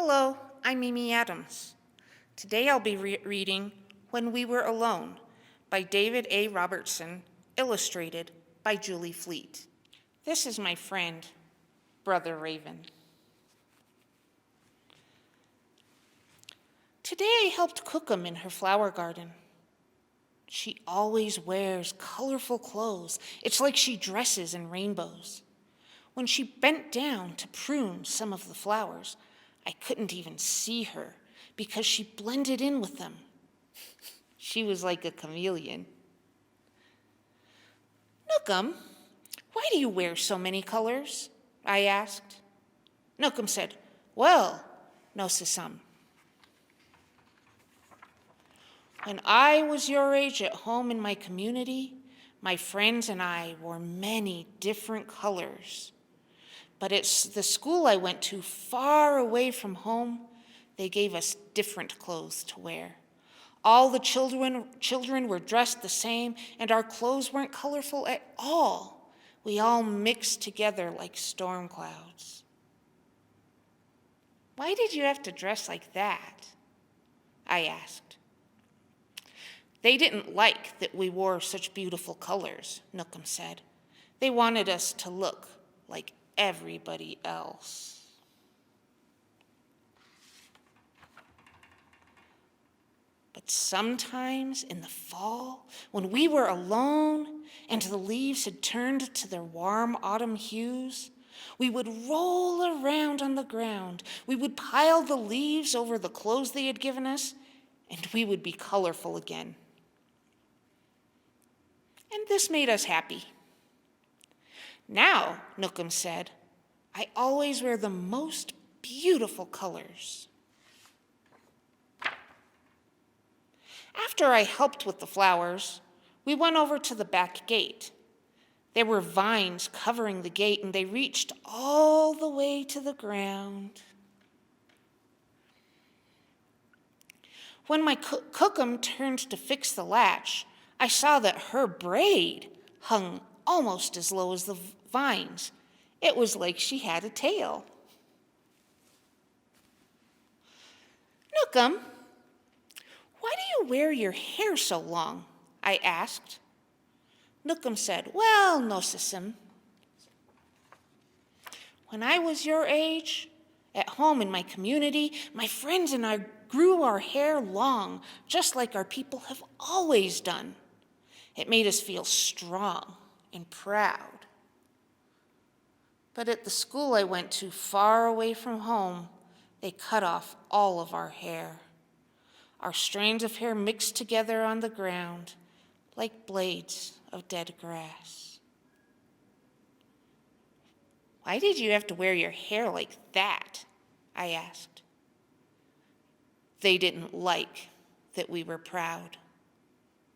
Hello, I'm Mimi Adams. Today I'll be reading When We Were Alone by David A. Robertson, illustrated by Julie Fleet. This is my friend, Brother Raven. Today I helped Cookum in her flower garden. She always wears colorful clothes. It's like she dresses in rainbows. When she bent down to prune some of the flowers, I couldn't even see her because she blended in with them. She was like a chameleon. Nookum, why do you wear so many colors? I asked. Nookum said, Well, Nosisam. When I was your age at home in my community, my friends and I wore many different colors. But at the school I went to, far away from home, they gave us different clothes to wear. All the children were dressed the same, and our clothes weren't colorful at all. We all mixed together like storm clouds. Why did you have to dress like that? I asked. They didn't like that we wore such beautiful colors, Nookum said. They wanted us to look like everybody else. But sometimes in the fall, when we were alone and the leaves had turned to their warm autumn hues, we would roll around on the ground. We would pile the leaves over the clothes they had given us, and we would be colorful again. And this made us happy. Now, Nookum said, I always wear the most beautiful colors. After I helped with the flowers, we went over to the back gate. There were vines covering the gate, and they reached all the way to the ground. When my Cookum turned to fix the latch, I saw that her braid hung almost as low as the vines. It was like she had a tail. Nookum, why do you wear your hair so long? I asked. Nookum said, Well, Nosissim, when I was your age, at home in my community, my friends and I grew our hair long, just like our people have always done. It made us feel strong and proud. But at the school I went to, far away from home, they cut off all of our hair. Our strands of hair mixed together on the ground like blades of dead grass. Why did you have to wear your hair like that? I asked. They didn't like that we were proud,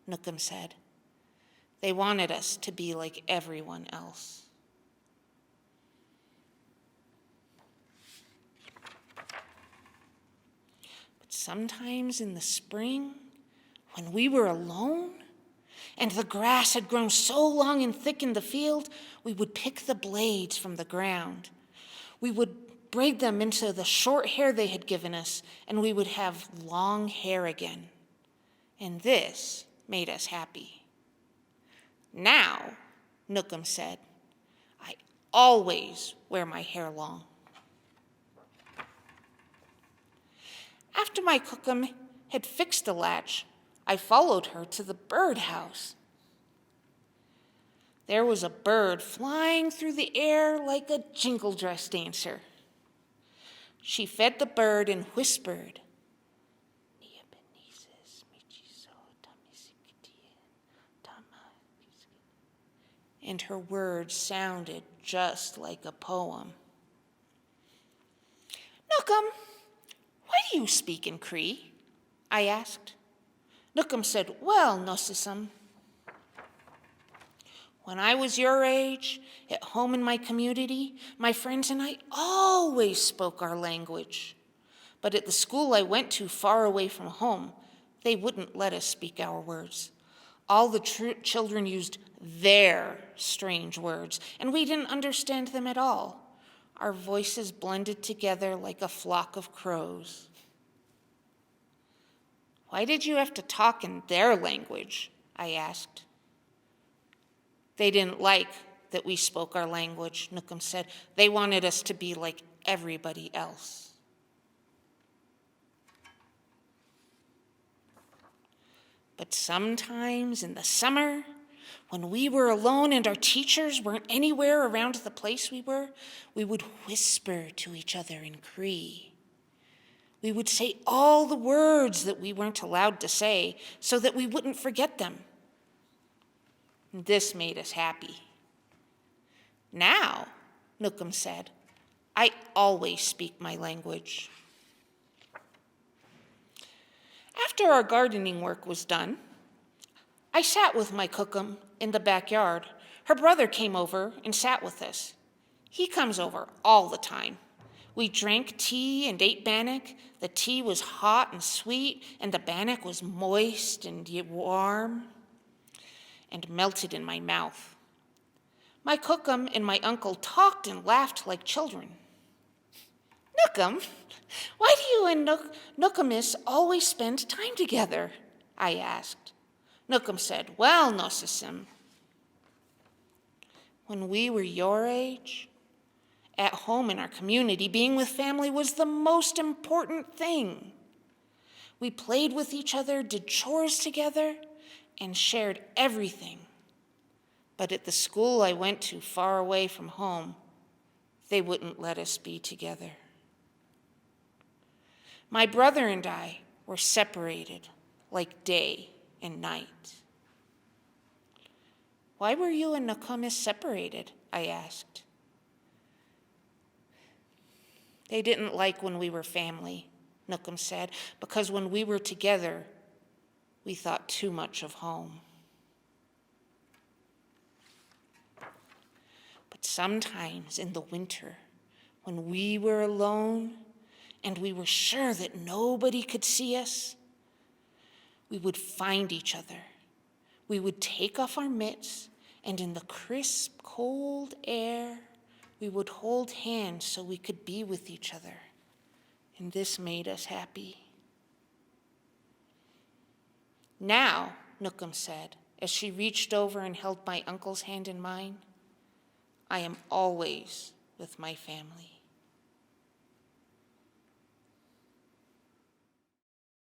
Nookum said. They wanted us to be like everyone else. But sometimes in the spring, when we were alone and the grass had grown so long and thick in the field, we would pick the blades from the ground. We would braid them into the short hair they had given us, and we would have long hair again. And this made us happy. Now, Nookum said, I always wear my hair long. After my Cookum had fixed the latch, I followed her to the birdhouse. There was a bird flying through the air like a jingle dress dancer. She fed the bird and whispered, and her words sounded just like a poem. Nookum, why do you speak in Cree? I asked. Nookum said, Well, Nosisam, when I was your age, at home in my community, my friends and I always spoke our language. But at the school I went to, far away from home, they wouldn't let us speak our words. All the children used their strange words, and we didn't understand them at all. Our voices blended together like a flock of crows. "Why did you have to talk in their language?" I asked. "They didn't like that we spoke our language," Nookum said. "They wanted us to be like everybody else." But sometimes in the summer, when we were alone and our teachers weren't anywhere around the place we were, we would whisper to each other in Cree. We would say all the words that we weren't allowed to say so that we wouldn't forget them. This made us happy. "Now," Nookum said, "I always speak my language." After our gardening work was done, I sat with my Cookum in the backyard. Her brother came over and sat with us. He comes over all the time. We drank tea and ate bannock. The tea was hot and sweet, and the bannock was moist and warm and melted in my mouth. My Cookum and my uncle talked and laughed like children. "Nookum, why do you and Nookumis always spend time together?" I asked. Nookum said, "Well, Nossasim, when we were your age, at home in our community, being with family was the most important thing. We played with each other, did chores together, and shared everything. But at the school I went to far away from home, they wouldn't let us be together. My brother and I were separated like day and night." "Why were you and Nokomis separated?" I asked. "They didn't like when we were family," Nookum said, "because when we were together, we thought too much of home." But sometimes in the winter, when we were alone and we were sure that nobody could see us, we would find each other. We would take off our mitts, and in the crisp, cold air, we would hold hands so we could be with each other. And this made us happy. "Now," Nookum said, as she reached over and held my uncle's hand in mine, "I am always with my family."